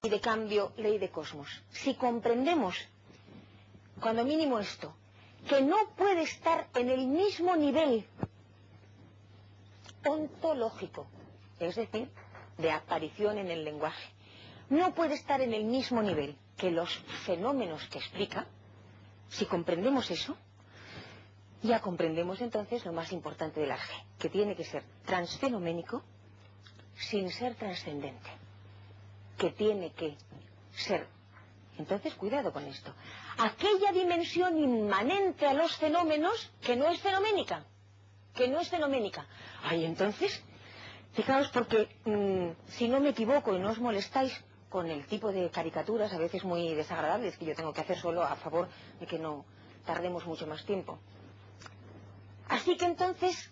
y de cambio, ley de cosmos. Si comprendemos, cuando mínimo esto, que no puede estar en el mismo nivel ontológico, es decir, de aparición en el lenguaje, no puede estar en el mismo nivel que los fenómenos que explica. Si comprendemos eso, ya comprendemos entonces lo más importante del arjé, que tiene que ser transfenoménico sin ser trascendente, que tiene que ser, entonces cuidado con esto, aquella dimensión inmanente a los fenómenos que no es fenoménica, Ay, entonces, fijaos, porque si no me equivoco y no os molestáis con el tipo de caricaturas a veces muy desagradables que yo tengo que hacer solo a favor de que no tardemos mucho más tiempo. Así que entonces,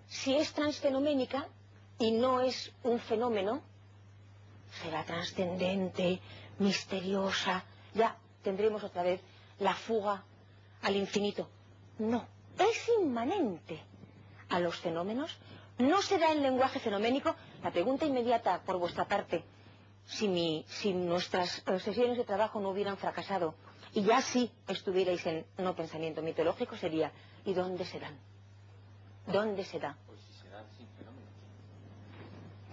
si es transfenoménica y no es un fenómeno, será trascendente, misteriosa, ya tendremos otra vez la fuga al infinito. No, es inmanente a los fenómenos, no será el lenguaje fenoménico. La pregunta inmediata por vuestra parte, si nuestras sesiones de trabajo no hubieran fracasado y ya sí estuvierais en no pensamiento mitológico, sería: ¿y dónde se dan? ¿Dónde se da? Pues si se dan sin fenómenos.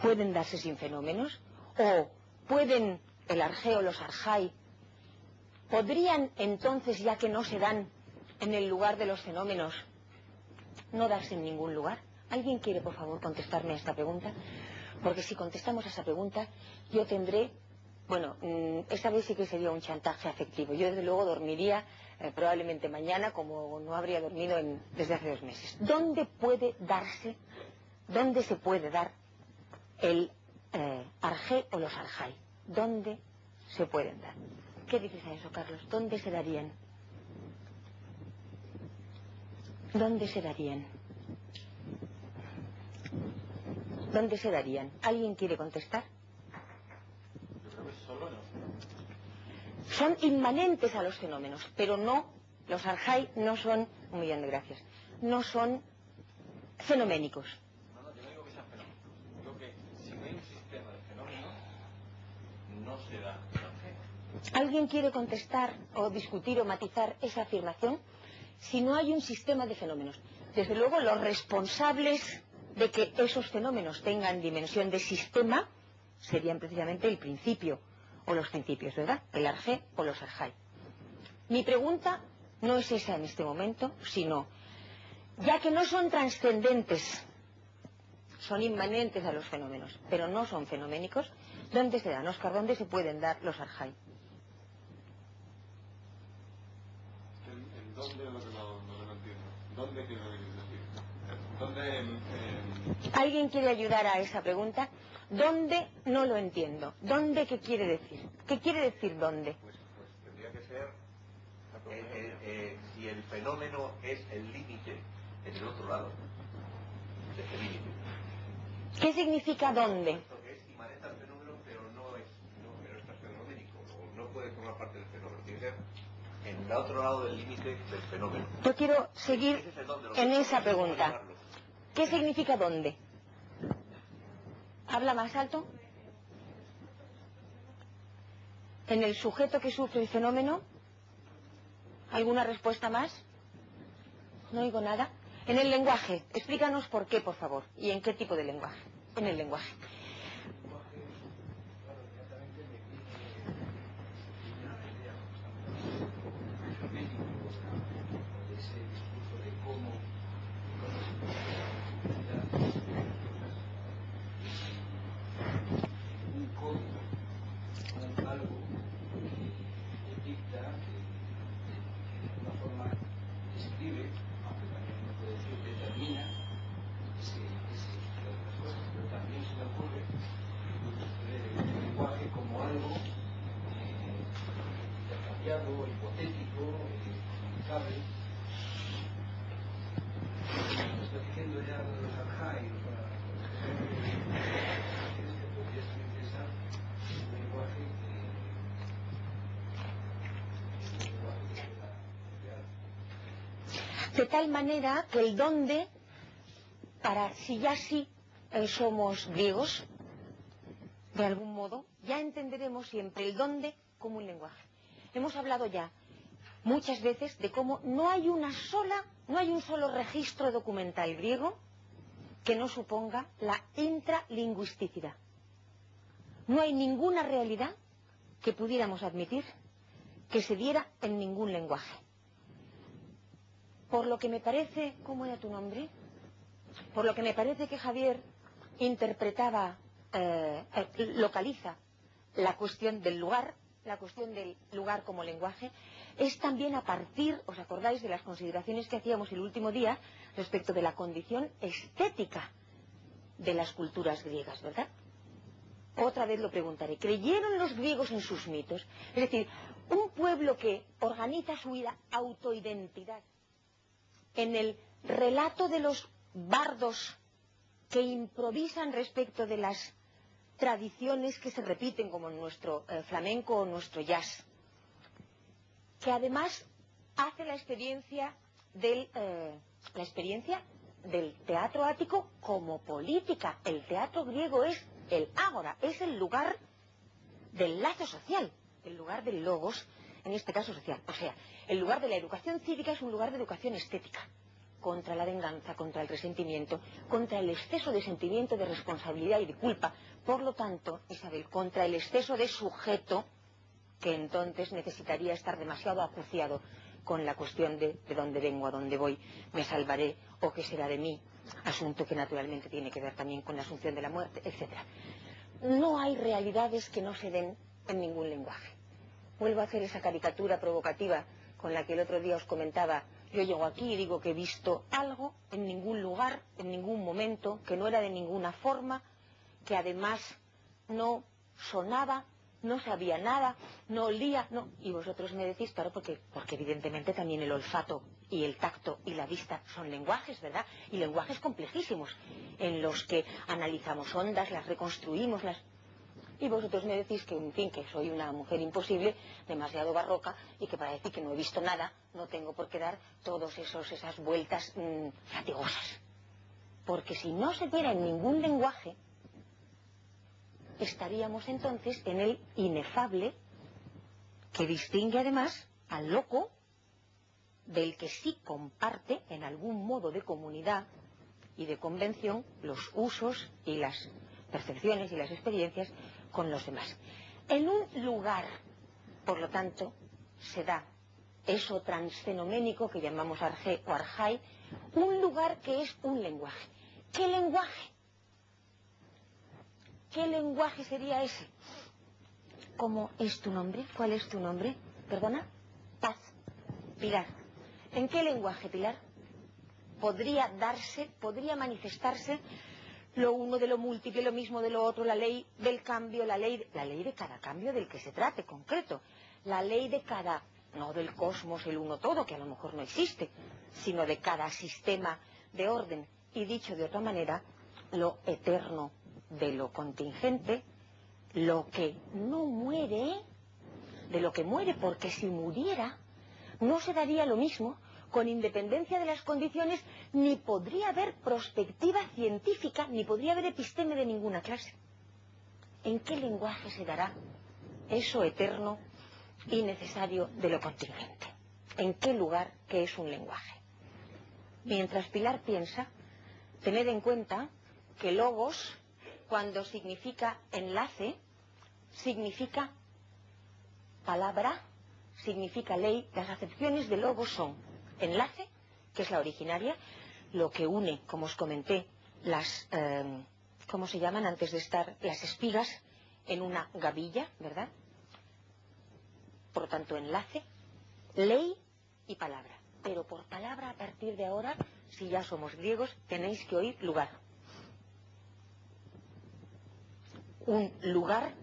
¿Pueden darse sin fenómenos? ¿O pueden el arjé o los arjai? ¿Podrían entonces, ya que no se dan en el lugar de los fenómenos, no darse en ningún lugar? ¿Alguien quiere, por favor, contestarme a esta pregunta? Porque si contestamos a esa pregunta, yo tendré... Bueno, esta vez sí que sería un chantaje afectivo. Yo, desde luego, dormiría probablemente mañana, como no habría dormido desde hace 2 meses. ¿Dónde puede darse, dónde se puede dar el arjé o los arjai? ¿Dónde se pueden dar? ¿Qué dices a eso, Carlos? ¿Dónde se darían? ¿Dónde se darían? ¿Dónde se darían? ¿Alguien quiere contestar? Yo creo que solo no. Son inmanentes a los fenómenos, pero no, los arjai no son, 1.000.000 de gracias, no son fenoménicos. No, yo no digo que sean fenómenos. Digo que si no hay un sistema de fenómenos, no se da el arjé. ¿Alguien quiere contestar o discutir o matizar esa afirmación? Si no hay un sistema de fenómenos. Desde luego, los responsables de que esos fenómenos tengan dimensión de sistema serían precisamente el principio o los principios, ¿verdad? El arjé o los arjai. Mi pregunta no es esa en este momento, sino, ya que no son trascendentes, son inmanentes a los fenómenos, pero no son fenoménicos, ¿dónde se dan, Óscar? ¿Dónde se pueden dar los arjai? ¿En dónde es lo que no entiendo? ¿Dónde quiero decir? ¿Dónde ¿Alguien quiere ayudar a esa pregunta? ¿Dónde? No lo entiendo. ¿Dónde qué quiere decir? ¿Qué quiere decir dónde? Pues tendría que ser si el fenómeno es el límite en el otro lado de ese límite. ¿Qué significa dónde? Puesto que es inmanente al fenómeno, pero no es fenoménico, no puede formar parte del fenómeno, tiene que ser en el otro lado del límite del fenómeno. Yo quiero seguir Ese es el dónde, en esa ¿cómo pregunta. llamarlo? ¿Qué significa dónde? ¿Habla más alto? ¿En el sujeto que sufre el fenómeno? ¿Alguna respuesta más? No oigo nada. En el lenguaje. Explícanos por qué, por favor. ¿Y en qué tipo de lenguaje? En el lenguaje. De tal manera que el dónde, para si ya sí somos griegos, de algún modo, ya entenderemos siempre el dónde como un lenguaje. Hemos hablado ya muchas veces de cómo no hay un solo registro documental griego que no suponga la intralingüisticidad. No hay ninguna realidad que pudiéramos admitir que se diera en ningún lenguaje. Por lo que me parece, ¿cómo era tu nombre? Por lo que me parece que Javier localiza la cuestión del lugar como lenguaje, es también a partir, ¿os acordáis de las consideraciones que hacíamos el último día respecto de la condición estética de las culturas griegas, ¿verdad? Otra vez lo preguntaré. ¿Creyeron los griegos en sus mitos? Es decir, un pueblo que organiza su autoidentidad en el relato de los bardos que improvisan respecto de las tradiciones que se repiten, como en nuestro flamenco o nuestro jazz, que además hace la experiencia del teatro ático como política. El teatro griego es el ágora, es el lugar del lazo social, el lugar del logos, en este caso social. O sea, el lugar de la educación cívica es un lugar de educación estética, contra la venganza, contra el resentimiento, contra el exceso de sentimiento de responsabilidad y de culpa. Por lo tanto, Isabel, contra el exceso de sujeto, que entonces necesitaría estar demasiado acuciado con la cuestión de dónde vengo, a dónde voy, me salvaré o qué será de mí, asunto que naturalmente tiene que ver también con la asunción de la muerte, etc. No hay realidades que no se den en ningún lenguaje. Vuelvo a hacer esa caricatura provocativa con la que el otro día os comentaba. Yo llego aquí y digo que he visto algo en ningún lugar, en ningún momento, que no era de ninguna forma, que además no sonaba, no sabía nada, no olía, no. Y vosotros me decís, claro, porque evidentemente también el olfato y el tacto y la vista son lenguajes, ¿verdad? Y lenguajes complejísimos, en los que analizamos ondas, las reconstruimos, Y vosotros me decís que, en fin, que soy una mujer imposible, demasiado barroca, y que para decir que no he visto nada, no tengo por qué dar todas esas vueltas fatigosas. Porque si no se diera en ningún lenguaje, estaríamos entonces en el inefable que distingue además al loco del que sí comparte en algún modo de comunidad y de convención los usos y las percepciones y las experiencias con los demás. En un lugar, por lo tanto, se da eso transfenoménico que llamamos arjé o arjai, un lugar que es un lenguaje. ¿Qué lenguaje? ¿Qué lenguaje sería ese? ¿Cómo es tu nombre? ¿Cuál es tu nombre? ¿Perdona? Paz. Pilar. ¿En qué lenguaje, Pilar? Podría manifestarse lo uno de lo múltiple, lo mismo de lo otro, la ley del cambio, la ley de cada cambio del que se trate, concreto. La ley de cada, no del cosmos, el uno todo, que a lo mejor no existe, sino de cada sistema de orden. Y dicho de otra manera, lo eterno de lo contingente, lo que no muere, de lo que muere, porque si muriera, no se daría lo mismo, con independencia de las condiciones, ni podría haber prospectiva científica, ni podría haber episteme de ninguna clase. ¿En qué lenguaje se dará eso eterno y necesario de lo contingente? ¿En qué lugar que es un lenguaje? Mientras Pilar piensa, tened en cuenta que logos, cuando significa enlace, significa palabra, significa ley. Las acepciones de logos son enlace, que es la originaria, lo que une, como os comenté, las, ¿cómo se llaman antes de estar? Las espigas en una gavilla, ¿verdad? Por lo tanto, enlace, ley y palabra. Pero por palabra, a partir de ahora, si ya somos griegos, tenéis que oír lugar. Un lugar